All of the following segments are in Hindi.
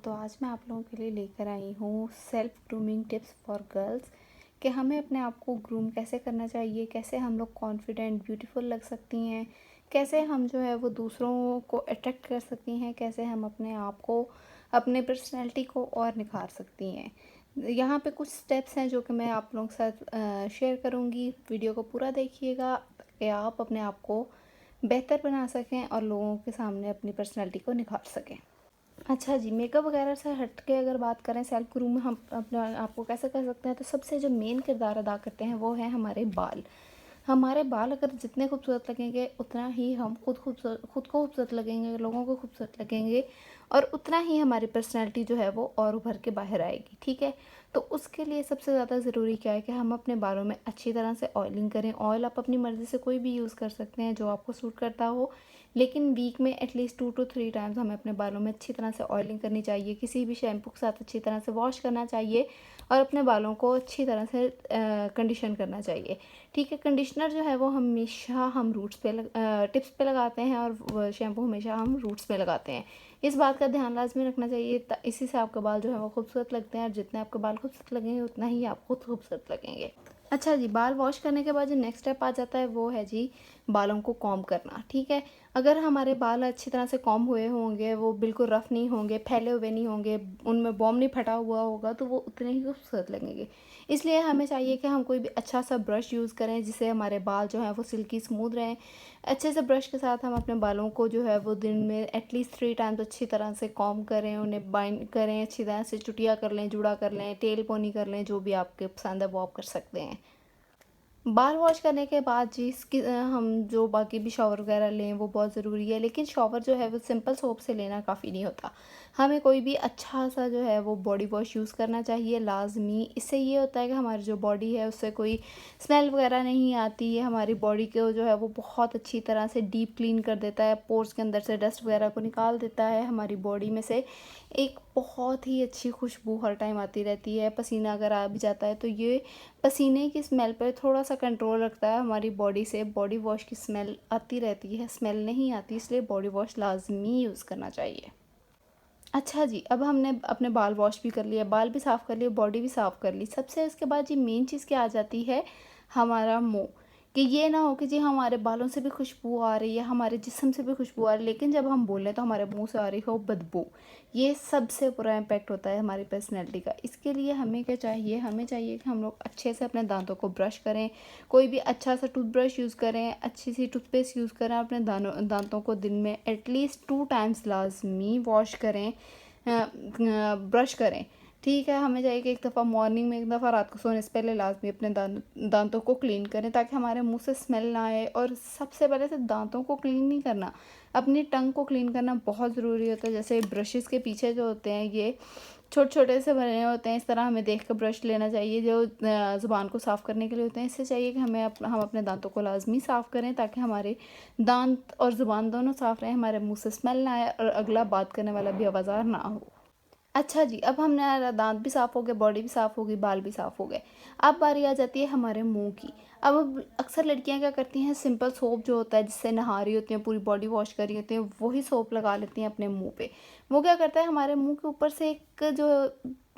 तो आज मैं आप लोगों के लिए लेकर आई हूँ self grooming tips for girls कि हमें अपने आप को ग्रूम कैसे करना चाहिए, कैसे हम लोग कॉन्फिडेंट ब्यूटीफुल लग सकती हैं, कैसे हम जो है वो दूसरों को अट्रैक्ट कर सकती हैं, कैसे हम अपने आप को, अपने पर्सनैलिटी को और निखार सकती हैं। यहाँ पे कुछ स्टेप्स हैं जो कि मैं आप लोगों के साथ शेयर करूँगी। वीडियो को पूरा देखिएगा ताकि आप अपने आप को बेहतर बना सकें और लोगों के सामने अपनी पर्सनैलिटी को निखार सकें। अच्छा जी, मेकअप वगैरह से हट के अगर बात करें सेल्फ ग्रूम में हम अपने आप को कैसे कर सकते हैं, तो सबसे जो मेन किरदार अदा करते हैं वो है हमारे बाल। हमारे बाल अगर जितने खूबसूरत लगेंगे उतना ही हम खुद को खूबसूरत लगेंगे, लोगों को खूबसूरत लगेंगे और उतना ही हमारी पर्सनैलिटी जो है वो और उभर के बाहर आएगी। ठीक है, तो उसके लिए सबसे ज़्यादा ज़रूरी क्या है कि हम अपने बालों में अच्छी तरह से ऑयलिंग करें। ऑयल आप अपनी मर्ज़ी से कोई भी यूज़ कर सकते हैं जो आपको सूट करता हो, लेकिन वीक में एटलीस्ट 2 to 3 टाइम्स हमें अपने बालों में अच्छी तरह से ऑयलिंग करनी चाहिए। किसी भी शैम्पू के साथ अच्छी तरह से वॉश करना चाहिए और अपने बालों को अच्छी तरह से कंडीशन करना चाहिए। ठीक है, कंडीशनर जो है वो हमेशा हम टिप्स पे लगाते हैं और शैम्पू हमेशा हम रूट्स पे लगाते हैं। इस बात का ध्यान लाजमी रखना चाहिए, इसी से आपके बाल जो है वो खूबसूरत लगते हैं और जितने आपके बाल खूबसूरत लगेंगे उतना ही आप खुद खूबसूरत लगेंगे। अच्छा जी, बाल वॉश करने के बाद जो नेक्स्ट स्टेप आ जाता है वो है जी बालों को कॉम्ब करना। ठीक है, अगर हमारे बाल अच्छी तरह से कॉम्ब हुए होंगे, वो बिल्कुल रफ़ नहीं होंगे, फैले हुए नहीं होंगे, उनमें बॉम नहीं फटा हुआ होगा, तो वो उतने ही खूबसूरत लगेंगे। इसलिए हमें चाहिए कि हम कोई भी अच्छा सा ब्रश यूज़ करें जिससे हमारे बाल जो हैं वो सिल्की स्मूथ रहें। अच्छे से ब्रश के साथ हम अपने बालों को जो है वो दिन में एटलीस्ट 3 टाइम्स अच्छी तरह से कॉम्ब करें, उन्हें बाइंड करें, अच्छी तरह से चुटिया कर लें, जूड़ा कर लें, टेल पोनी कर लें, जो भी आपके पसंद है वो आप कर सकते हैं। बाल वॉश करने के बाद जी हम जो बाकी भी शावर वगैरह लें वो बहुत ज़रूरी है, लेकिन शावर जो है वो सिंपल सोप से लेना काफ़ी नहीं होता। हमें कोई भी अच्छा सा जो है वो बॉडी वॉश यूज़ करना चाहिए लाजमी। इससे ये होता है कि हमारी जो बॉडी है उससे कोई स्मेल वगैरह नहीं आती है, हमारी बॉडी को जो है वो बहुत अच्छी तरह से डीप क्लीन कर देता है, पोर्स के अंदर से डस्ट वगैरह को निकाल देता है। हमारी बॉडी में से एक बहुत ही अच्छी खुशबू हर टाइम आती रहती है। पसीना अगर आ भी जाता है तो ये पसीने की स्मेल पे थोड़ा सा कंट्रोल रखता है हमारी बॉडी से। बॉडी वॉश की स्मेल आती रहती है, स्मेल नहीं आती, इसलिए बॉडी वॉश लाजमी यूज़ करना चाहिए। अच्छा जी, अब हमने अपने बाल वॉश भी कर लिए, बाल भी साफ़ कर लिए, बॉडी भी साफ़ कर ली। सबसे उसके बाद जी मेन चीज़ क्या आ जाती है, हमारा मुँह। कि ये ना हो कि जी हमारे बालों से भी खुशबू आ रही है, हमारे जिस्म से भी खुशबू आ रही है, लेकिन जब हम बोलें तो हमारे मुँह से आ रही हो बदबू। ये सबसे बुरा इम्पैक्ट होता है हमारी पर्सनैलिटी का। इसके लिए हमें क्या चाहिए, हमें चाहिए कि हम लोग अच्छे से अपने दाँतों को ब्रश करें, कोई भी अच्छा सा टूथब्रश यूज़ करें, अच्छी सी टूथपेस्ट यूज़ करें, अपने दाँतों को दिन में एटलीस्ट 2 टाइम्स लाजमी वॉश करें, ब्रश करें। ठीक है, हमें चाहिए कि एक दफ़ा मॉर्निंग में, एक दफ़ा रात को सोने से पहले लाजमी अपने दांतों को क्लीन करें ताकि हमारे मुंह से स्मेल ना आए। और सबसे पहले से दांतों को क्लीन नहीं करना, अपनी टंग को क्लीन करना बहुत ज़रूरी होता है। जैसे ब्रशेज़ के पीछे जो होते हैं ये छोटे छोटे से बने होते हैं, इस तरह हमें देख कर ब्रश लेना चाहिए जो ज़ुबान को साफ़ करने के लिए होते हैं। इससे चाहिए कि हम अपने दांतों को लाजमी साफ़ करें ताकि हमारे दांत और ज़ुबान दोनों साफ़ रहें, हमारे मुंह से स्मेल ना आए और अगला बात करने वाला भी आवाज़ार ना हो। अच्छा जी, अब हमने दाँत भी साफ़ हो गए, बॉडी भी साफ़ हो गई, बाल भी साफ़ हो गए। अब बारी आ जाती है हमारे मुँह की। अब अक्सर लड़कियाँ क्या करती हैं, सिंपल सोप जो होता है जिससे नहा रही होती हैं, पूरी बॉडी वॉश कर रही होती हैं, वही सोप लगा लेती हैं अपने मुँह पे। वो क्या करता है, हमारे मुँह के ऊपर से एक जो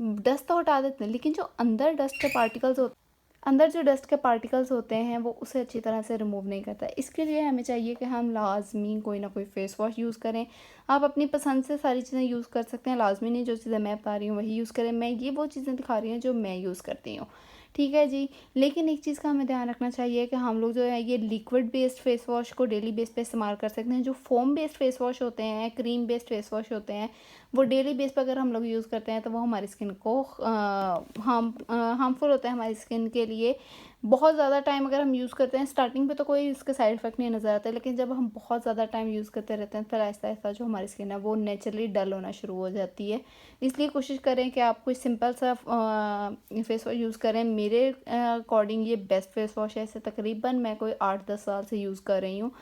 डस्ट तो हटा देते हैं, लेकिन जो अंदर जो डस्ट के पार्टिकल्स होते हैं वो उसे अच्छी तरह से रिमूव नहीं करता है। इसके लिए हमें चाहिए कि हम लाजमी कोई ना कोई फ़ेस वॉश यूज़ करें। आप अपनी पसंद से सारी चीज़ें यूज़ कर सकते हैं, लाजमी नहीं जो चीज़ें मैं बता रही हूँ वही यूज़ करें। मैं ये वो चीज़ें दिखा रही हूँ जो मैं यूज़ करती हूँ। ठीक है जी, लेकिन एक चीज़ का हमें ध्यान रखना चाहिए कि हम लोग जो है ये लिक्विड बेस्ड फेस वॉश को डेली बेस पे इस्तेमाल कर सकते हैं। जो फ़ोम बेस्ड फेस वॉश होते हैं, क्रीम बेस्ड फेस वॉश होते हैं, वो डेली बेस पे अगर हम लोग यूज़ करते हैं तो वो हमारी स्किन को हार्मफुल होता है हमारी स्किन के लिए। बहुत ज़्यादा टाइम अगर हम यूज़ करते हैं, स्टार्टिंग पे तो कोई इसके साइड इफ़ेक्ट नहीं नज़र आता है, लेकिन जब हम बहुत ज़्यादा टाइम यूज़ करते रहते हैं फिर आहिस्ता-आहिस्ता जो हमारी स्किन है वो नेचुरली डल होना शुरू हो जाती है। इसलिए कोशिश करें कि आप कोई सिंपल सा फेस वॉश यूज़ करें। मेरे अकॉर्डिंग ये बेस्ट फेस वॉश है, इसे तकरीबन मैं कोई 8-10 साल से यूज़ कर रही हूँ।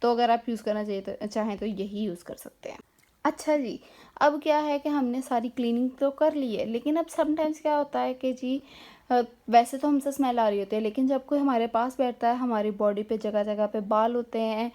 तो अगर आप यूज़ करना चाहें तो यही यूज़ कर सकते हैं। अच्छा जी, अब क्या है कि हमने सारी क्लीनिंग तो कर ली है, लेकिन अब समटाइम्स क्या होता है कि जी वैसे तो हमसे स्मेल आ रही होती है, लेकिन जब कोई हमारे पास बैठता है, हमारी बॉडी पे जगह-जगह पे बाल होते हैं।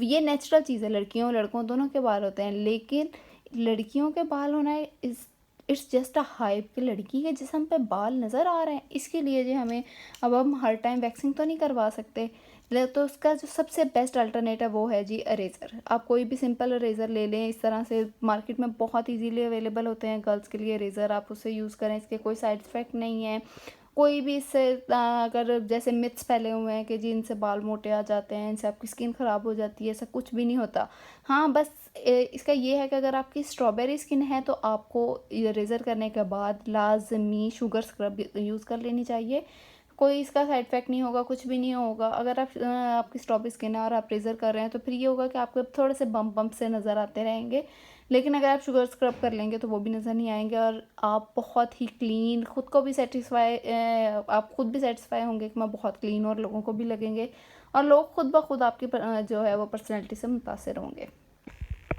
ये नेचुरल चीज़ है, लड़कियों लड़कों दोनों के बाल होते हैं, लेकिन लड़कियों के बाल होना इस इट्स जस्ट अ हाइप कि लड़की के जिस्म पे बाल नज़र आ रहे हैं, इसके लिए जो हमें अब हम हर टाइम वैक्सिंग तो नहीं करवा सकते। तो उसका जो सबसे बेस्ट अल्टरनेटिव वो है जी इरेज़र। आप कोई भी सिंपल इरेज़र ले लें, इस तरह से मार्केट में बहुत इजीली अवेलेबल होते हैं गर्ल्स के लिए इरेज़र, आप उसे यूज़ करें, इसके कोई साइड इफ़ेक्ट नहीं है। कोई भी इससे अगर जैसे मिथ्स फैले हुए हैं कि जी इनसे बाल मोटे आ जाते हैं, इनसे आपकी स्किन ख़राब हो जाती है, ऐसा कुछ भी नहीं होता। हाँ, बस इसका ये है कि अगर आपकी स्ट्रॉबेरी स्किन है तो आपको इरेज़र करने के बाद लाज़मी शुगर स्क्रब यूज़ कर लेनी चाहिए। कोई इसका साइड इफ़ेक्ट नहीं होगा, कुछ भी नहीं होगा। अगर आपकी स्ट्रॉबेरी स्किन है और आप इरेज़र कर रहे हैं तो फिर ये होगा कि आपको थोड़े से बम्प से नज़र आते रहेंगे। लेकिन अगर आप शुगर स्क्रब कर लेंगे तो वो भी नज़र नहीं आएंगे और आप बहुत ही क्लीन, खुद को भी सेटिस्फाई, आप खुद भी सेटिस्फाई होंगे कि मैं बहुत क्लीन, और लोगों को भी लगेंगे, और लोग खुद ब खुद आपकी जो है वो पर्सनैलिटी से मुतासिर होंगे।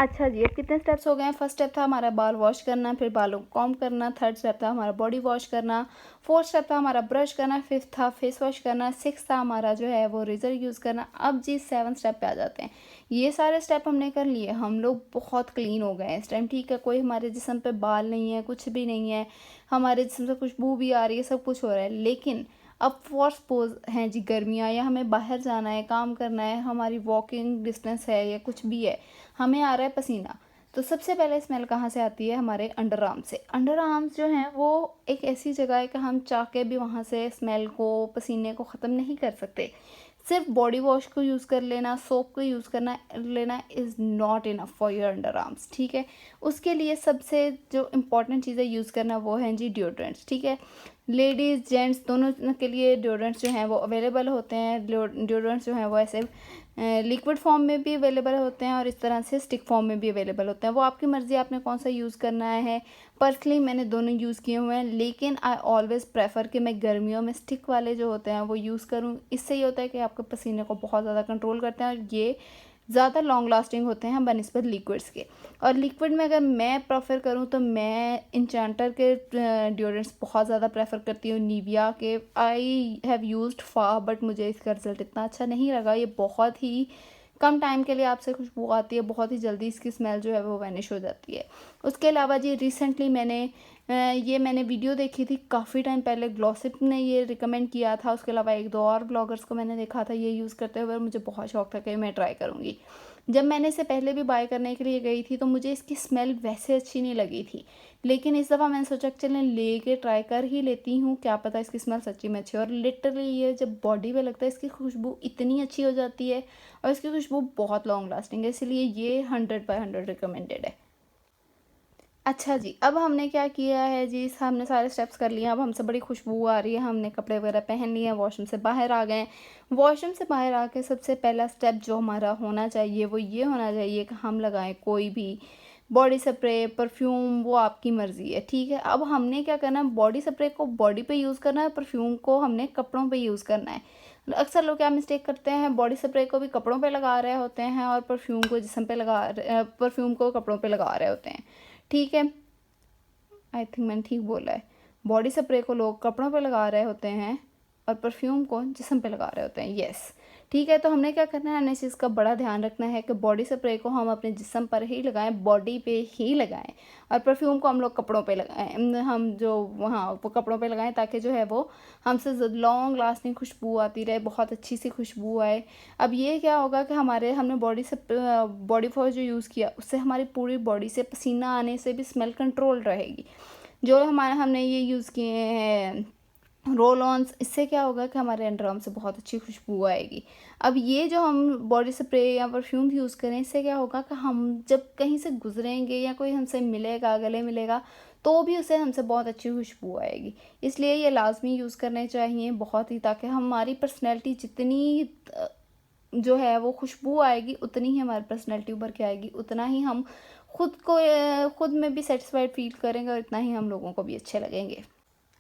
अच्छा जी, अब कितने स्टेप्स हो गए हैं। फर्स्ट स्टेप था हमारा बाल वॉश करना, फिर बालों को कॉम्ब करना, थर्ड स्टेप था हमारा बॉडी वॉश करना, फोर्थ स्टेप था हमारा ब्रश करना, फिफ्थ था फेस वॉश करना, सिक्स था हमारा जो है वो रेज़र यूज़ करना। अब जी सेवन स्टेप पे आ जाते हैं। ये सारे स्टेप हमने कर लिए, हम लोग बहुत क्लीन हो गए हैं इस टाइम, ठीक है। कोई हमारे जिस्म पे बाल नहीं है, कुछ भी नहीं है, हमारे जिस्म से खुशबू भी आ रही है, सब कुछ हो रहा है। लेकिन अब फॉर सपोज हैं जी गर्मियाँ, या हमें बाहर जाना है, काम करना है, हमारी वॉकिंग डिस्टेंस है या कुछ भी है, हमें आ रहा है पसीना, तो सबसे पहले स्मेल कहाँ से आती है, हमारे अंडर आर्म्स से। अंडर आर्म्स जो हैं वो एक ऐसी जगह है कि हम चाह के भी वहाँ से स्मेल को, पसीने को ख़त्म नहीं कर सकते। सिर्फ बॉडी वॉश को यूज़ कर लेना, सोप को यूज़ करना लेना is not enough for your under arms, ठीक है। उसके लिए सबसे जो इम्पॉर्टेंट चीज़ें यूज़ करना वो हैं जी डिओड्रेंट्स, ठीक है। लेडीज़ जेंट्स दोनों के लिए डिओड्रेंट्स जो हैं वो अवेलेबल होते हैं। डिओड्रेंट्स जो हैं वो ऐसे लिक्विड फॉर्म में भी अवेलेबल होते हैं और इस तरह से स्टिक फॉर्म में भी अवेलेबल होते हैं। वो आपकी मर्ज़ी, आपने कौन सा यूज़ करना है। पर्सनली मैंने दोनों यूज़ किए हुए हैं, लेकिन आई ऑलवेज़ प्रेफर कि मैं गर्मियों में स्टिक वाले जो होते हैं वो यूज़ करूँ। इससे ये होता है कि आपके पसीने को बहुत ज़्यादा कंट्रोल करते हैं और ये ज़्यादा लॉन्ग लास्टिंग होते हैं बनिस्बत लिक्विड्स के। और लिक्विड में अगर मैं प्रेफर करूँ तो मैं इंचेंटर के डिओड्रेंट्स बहुत ज़्यादा प्रेफर करती हूँ। निविया के आई हैव यूज्ड फा, बट मुझे इसका रिज़ल्ट इतना अच्छा नहीं लगा। ये बहुत ही कम टाइम के लिए आपसे खुशबू आती है, बहुत ही जल्दी इसकी स्मेल जो है वो वैनिश हो जाती है। उसके अलावा जी रिसेंटली मैंने वीडियो देखी थी काफ़ी टाइम पहले, ग्लॉसिप ने ये रिकमेंड किया था। उसके अलावा एक दो और ब्लॉगर्स को मैंने देखा था ये यूज़ करते हुए, मुझे बहुत शौक था कि मैं ट्राई करूँगी। जब मैंने इसे पहले भी बाय करने के लिए गई थी तो मुझे इसकी स्मेल वैसे अच्छी नहीं लगी थी, लेकिन इस दफ़ा मैंने सोचा कि चलें लेके ट्राई कर ही लेती हूँ, क्या पता इसकी स्मेल सच्ची में अच्छी है। और लिटरली ये जब बॉडी पे लगता है इसकी खुशबू इतनी अच्छी हो जाती है, और इसकी खुशबू बहुत लॉन्ग लास्टिंग है, इसलिए ये 100/100 रिकमेंडेड है। अच्छा जी, अब हमने क्या किया है जी, हमने सारे स्टेप्स कर लिए। अब हमसे बड़ी खुशबू आ रही है, हमने कपड़े वगैरह पहन लिए हैं, वॉशरूम से बाहर आ गए हैं। वॉशरूम से बाहर आके सबसे पहला स्टेप जो हमारा होना चाहिए वो ये होना चाहिए कि हम लगाएं कोई भी बॉडी स्प्रे, परफ्यूम, वो आपकी मर्ज़ी है, ठीक है। अब हमने क्या करना है, बॉडी स्प्रे को बॉडी पे यूज़ करना है, परफ्यूम को हमने कपड़ों पे यूज़ करना है। अक्सर लोग क्या मिस्टेक करते हैं, बॉडी स्प्रे को भी कपड़ों पे लगा रहे होते हैं और परफ्यूम को कपड़ों पे लगा रहे होते हैं, ठीक है। आई थिंक मैंने ठीक बोला है। बॉडी स्प्रे को लोग कपड़ों पे लगा रहे होते हैं और परफ्यूम को जिस्म पे लगा रहे होते हैं, यस, ठीक है। तो हमने क्या करना है, हमने इस चीज़ का बड़ा ध्यान रखना है कि बॉडी स्प्रे को हम अपने जिस्म पर ही लगाएं, बॉडी पे ही लगाएं, और परफ्यूम को हम लोग कपड़ों पे लगाएं, हम जो वहाँ वो कपड़ों पे लगाएं, ताकि जो है वो हमसे लॉन्ग लास्टिंग खुशबू आती रहे, बहुत अच्छी सी खुशबू आए। अब ये क्या होगा कि हमने बॉडी वॉश जो यूज़ किया उससे हमारी पूरी बॉडी से पसीना आने से भी स्मेल कंट्रोल रहेगी। जो हमने ये यूज़ किए हैं रोल ऑन्स, इससे क्या होगा कि हमारे अंडर आर्म से बहुत अच्छी खुशबू आएगी। अब ये जो हम बॉडी स्प्रे या परफ्यूम यूज़ करें, इससे क्या होगा कि हम जब कहीं से गुजरेंगे या कोई हमसे मिलेगा, गले मिलेगा, तो भी उसे हमसे बहुत अच्छी खुशबू आएगी। इसलिए ये लाजमी यूज़ करने चाहिए बहुत ही, ताकि हमारी पर्सनैलिटी जितनी जो है वो खुशबू आएगी, उतनी ही हमारी पर्सनैलिटी उभर के आएगी, उतना ही हम खुद में भी सेटिस्फाइड फील करेंगे और इतना ही हम लोगों को भी अच्छे लगेंगे।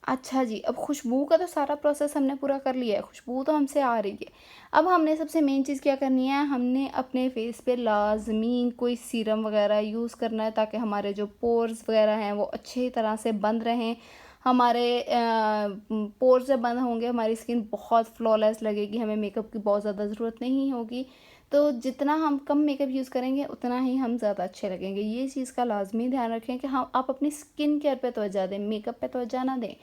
अच्छा जी, अब खुशबू का तो सारा प्रोसेस हमने पूरा कर लिया है, खुशबू तो हमसे आ रही है। अब हमने सबसे मेन चीज़ क्या करनी है, हमने अपने फेस पे लाज़मी कोई सीरम वगैरह यूज़ करना है, ताकि हमारे जो पोर्स वगैरह हैं वो अच्छी तरह से बंद रहें। हमारे पोर्स जब बंद होंगे हमारी स्किन बहुत फ्लॉलेस लगेगी, हमें मेकअप की बहुत ज़्यादा ज़रूरत नहीं होगी। तो जितना हम कम मेकअप यूज़ करेंगे उतना ही हम ज़्यादा अच्छे लगेंगे। ये चीज़ का लाज़मी ध्यान रखें कि हाँ, आप अपनी स्किन केयर पे तवज्जो दें, मेकअप पे तवज्जो ना दें।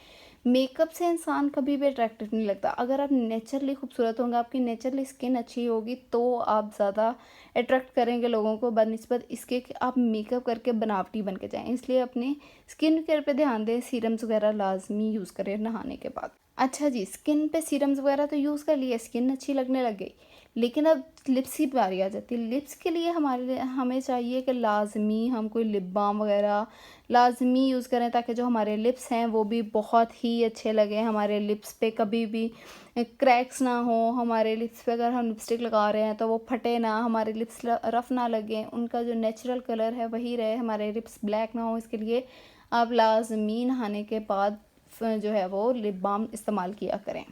मेकअप से इंसान कभी भी अट्रैक्टिव नहीं लगता। अगर आप नेचुरली खूबसूरत होंगे, आपकी नेचुरली स्किन अच्छी होगी, तो आप ज़्यादा अट्रैक्ट करेंगे लोगों को बनिस्बत इसके कि आप मेकअप करके बनावटी बन के जाएँ। इसलिए अपने स्किन केयर पे ध्यान दें, सीरम्स वगैरह लाज़मी यूज़ करें नहाने के बाद। अच्छा जी, स्किन पे सीरम्स वगैरह तो यूज़ कर लिए, स्किन अच्छी लगने लग गई। लेकिन अब लिप्स की बारी आ जाती है। लिप्स के लिए हमें चाहिए कि लाज़मी हम कोई लिप बाम वगैरह लाज़मी यूज़ करें, ताकि जो हमारे लिप्स हैं वो भी बहुत ही अच्छे लगें। हमारे लिप्स पे कभी भी क्रैक्स ना हो, हमारे लिप्स पे अगर हम लिपस्टिक लगा रहे हैं तो वो फटे ना, हमारे लिप्स रफ़ ना लगें, उनका जो नेचुरल कलर है वही रहे, हमारे लिप्स ब्लैक ना हो। इसके लिए आप लाज़मी नहाने के बाद जो है वो लिप बाम इस्तेमाल किया करें।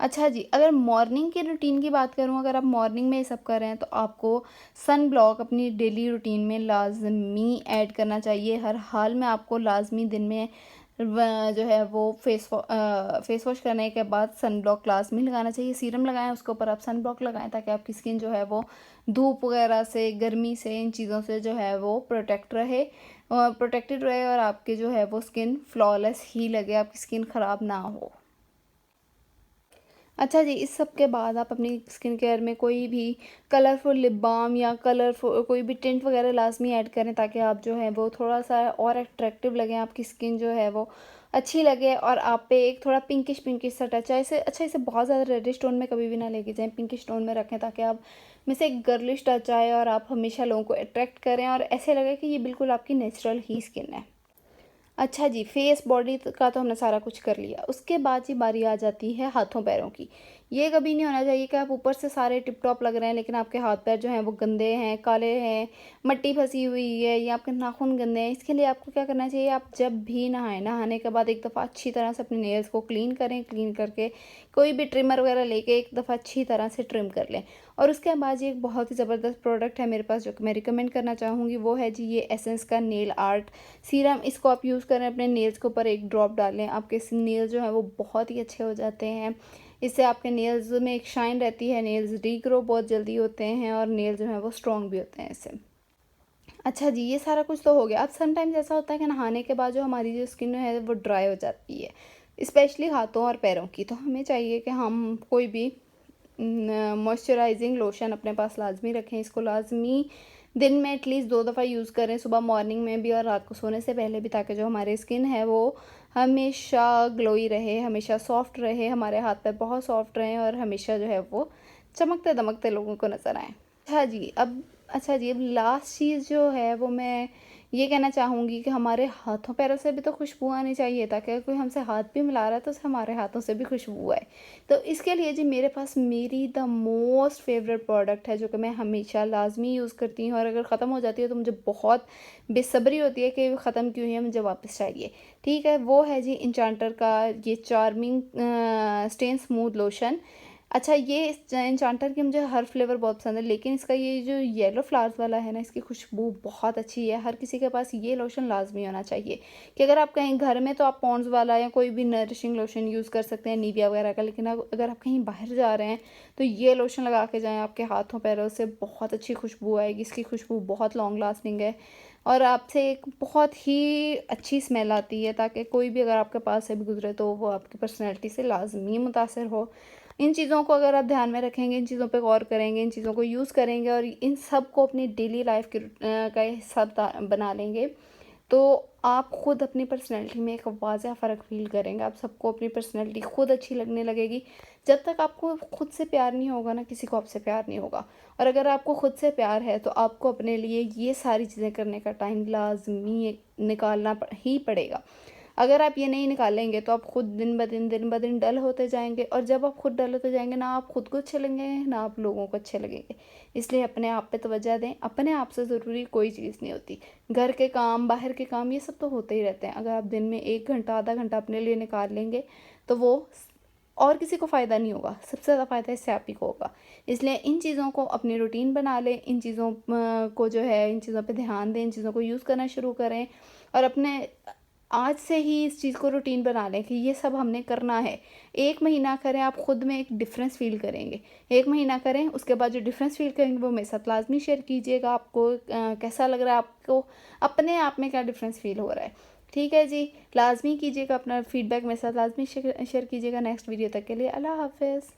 अच्छा जी, अगर मॉर्निंग के रूटीन की बात करूँ, अगर आप मॉर्निंग में ये सब कर रहे हैं तो आपको सन ब्लॉक अपनी डेली रूटीन में लाज़मी ऐड करना चाहिए। हर हाल में आपको लाज़मी दिन में जो है वो फेस वॉश करने के बाद सन ब्लॉक लाज़मी लगाना चाहिए। सीरम लगाएँ, उसके ऊपर आप सन ब्लॉक लगाएँ, ताकि आपकी स्किन जो है वो धूप वगैरह से, गर्मी से, इन चीज़ों से जो है वो प्रोटेक्टेड रहे और आपकी जो है वो स्किन फ्लॉलेस ही लगे, आपकी स्किन ख़राब ना हो। अच्छा जी, इस सब के बाद आप अपनी स्किन केयर में कोई भी कलरफुल लिप बाम या कलरफुल कोई भी टिंट वगैरह लाज़मी ऐड करें, ताकि आप जो है वो थोड़ा-सा और अट्रैक्टिव लगें, आपकी स्किन जो है वो अच्छी लगे और आप पे एक थोड़ा पिंकिश पिंकिश सा टच आए। इसे बहुत ज़्यादा रेडिश टोन में कभी भी ना लेके जाएँ, पिंकिश टोन में रखें, ताकि आप में से एक गर्लिश टच आए और आप हमेशा लोगों को अट्रैक्ट करें और ऐसे लगे कि ये बिल्कुल आपकी नेचुरल ही स्किन है। अच्छा जी, फेस बॉडी का तो हमने सारा कुछ कर लिया। उसके बाद ही बारी आ जाती है हाथों पैरों की। ये कभी नहीं होना चाहिए कि आप ऊपर से सारे टिप टॉप लग रहे हैं, लेकिन आपके हाथ पैर जो हैं वो गंदे हैं, काले हैं, मट्टी फंसी हुई है या आपके नाखून गंदे हैं। इसके लिए आपको क्या करना चाहिए, आप जब भी नहाएं, नहाने के बाद एक दफ़ा अच्छी तरह से अपने नेल्स को क्लीन करें। क्लीन करके कोई भी ट्रिमर वगैरह लेके एक दफ़ा अच्छी तरह से ट्रिम कर लें। और उसके बाद ये एक बहुत ही ज़बरदस्त प्रोडक्ट है मेरे पास, जो कि मैं रिकमेंड करना चाहूँगी, वो है जी ये एसेंस का नेल आर्ट सीरम। इसको आप यूज़ करें, अपने नेल्स के ऊपर एक ड्रॉप डालें, आपके नेल्स जो हैं वो बहुत ही अच्छे हो जाते हैं। इससे आपके नेल्स में एक शाइन रहती है, नेल्स रीग्रो बहुत जल्दी होते हैं और नेल्स जो हैं वो स्ट्रॉन्ग भी होते हैं इससे। अच्छा जी, ये सारा कुछ तो हो गया। अब समटाइम्स ऐसा होता है कि नहाने के बाद जो हमारी जो स्किन है वो ड्राई हो जाती है, स्पेशली हाथों और पैरों की। तो हमें चाहिए कि हम कोई भी मॉइस्चराइजिंग लोशन अपने पास लाज़मी रखें। इसको लाज़मी दिन में एटलीस्ट 2 दफ़ा यूज़ करें, सुबह मॉर्निंग में भी और रात को सोने से पहले भी, ताकि जो हमारी स्किन है वो हमेशा ग्लोई रहे, हमेशा सॉफ्ट रहे, हमारे हाथ पैर बहुत सॉफ्ट रहें और हमेशा जो है वो चमकते-दमकते लोगों को नज़र आएँ। अच्छा जी, अब लास्ट चीज़ जो है वो मैं ये कहना चाहूँगी कि हमारे हाथों पैरों से भी तो खुशबू आनी चाहिए, ताकि अगर कोई हमसे हाथ भी मिला रहा है तो उसे हमारे हाथों से भी खुशबू आए। तो इसके लिए जी मेरे पास मेरी द मोस्ट फेवरेट प्रोडक्ट है, जो कि मैं हमेशा लाज़मी यूज़ करती हूँ और अगर ख़त्म हो जाती है तो मुझे बहुत बेसब्री होती है कि ख़त्म क्यों हुई है, मुझे वापस चाहिए। ठीक है, वो है जी इंचांटर का ये चार्मिंग स्टेन स्मूथ लोशन। अच्छा, ये एन्चांटर की मुझे हर फ्लेवर बहुत पसंद है, लेकिन इसका ये जो येलो फ्लावर्स वाला है ना, इसकी खुशबू बहुत अच्छी है। हर किसी के पास ये लोशन लाज़मी होना चाहिए कि अगर आप कहीं घर में तो आप पॉन्ड्स वाला या कोई भी नरिशिंग लोशन यूज़ कर सकते हैं, निविया वगैरह का, लेकिन अगर आप कहीं बाहर जा रहे हैं तो ये लोशन लगा के जाएँ, आपके हाथों पैरों से बहुत अच्छी खुशबू आएगी। इसकी खुशबू बहुत लॉन्ग लास्टिंग है और आपसे एक बहुत ही अच्छी स्मेल आती है, ताकि कोई भी अगर आपके पास से भी गुजरे तो वो आपकी पर्सनैलिटी से लाज़मी मुतासिर हो। इन चीज़ों को अगर आप ध्यान में रखेंगे, इन चीज़ों पे गौर करेंगे, इन चीज़ों को यूज़ करेंगे और इन सब को अपनी डेली लाइफ के का हिस्सा बना लेंगे, तो आप खुद अपनी पर्सनैलिटी में एक वाज़ह फ़र्क फ़ील करेंगे। आप सबको अपनी पर्सनैलिटी खुद अच्छी लगने लगेगी। जब तक आपको खुद से प्यार नहीं होगा ना, किसी को आपसे प्यार नहीं होगा। और अगर आपको खुद से प्यार है तो आपको अपने लिए ये सारी चीज़ें करने का टाइम लाज़मी निकालना ही पड़ेगा। अगर आप ये नहीं निकालेंगे तो आप खुद दिन ब दिन डल होते जाएँगे और जब आप खुद डल होते जाएँगे, ना आप खुद को अच्छे लगेंगे, ना आप लोगों को अच्छे लगेंगे। इसलिए अपने आप पे तवज्जो दें, अपने आप से ज़रूरी कोई चीज़ नहीं होती। घर के काम, बाहर के काम, ये सब तो होते ही रहते हैं। अगर आप दिन में 1 घंटा, आधा घंटा अपने लिए निकाल लेंगे, तो वो और किसी को फ़ायदा नहीं होगा, सबसे ज़्यादा फ़ायदा इससे आप ही को होगा। इसलिए इन चीज़ों को अपनी रूटीन बना लें, इन चीज़ों को जो है, इन चीज़ों पे ध्यान दें, इन चीज़ों को यूज़ करना शुरू करें और अपने आज से ही इस चीज़ को रूटीन बना लें कि ये सब हमने करना है। 1 महीना करें, आप खुद में एक डिफ़रेंस फ़ील करेंगे। 1 महीना करें, उसके बाद जो डिफ़रेंस फ़ील करेंगे वो मेरे साथ लाज़मी शेयर कीजिएगा। आपको कैसा लग रहा है, आपको अपने आप में क्या डिफ़रेंस फ़ील हो रहा है। ठीक है जी, लाज़मी कीजिएगा, अपना फ़ीडबैक मेरे साथ लाज़मी शेयर कीजिएगा। नेक्स्ट वीडियो तक के लिए अल्लाह हाफ़िज़।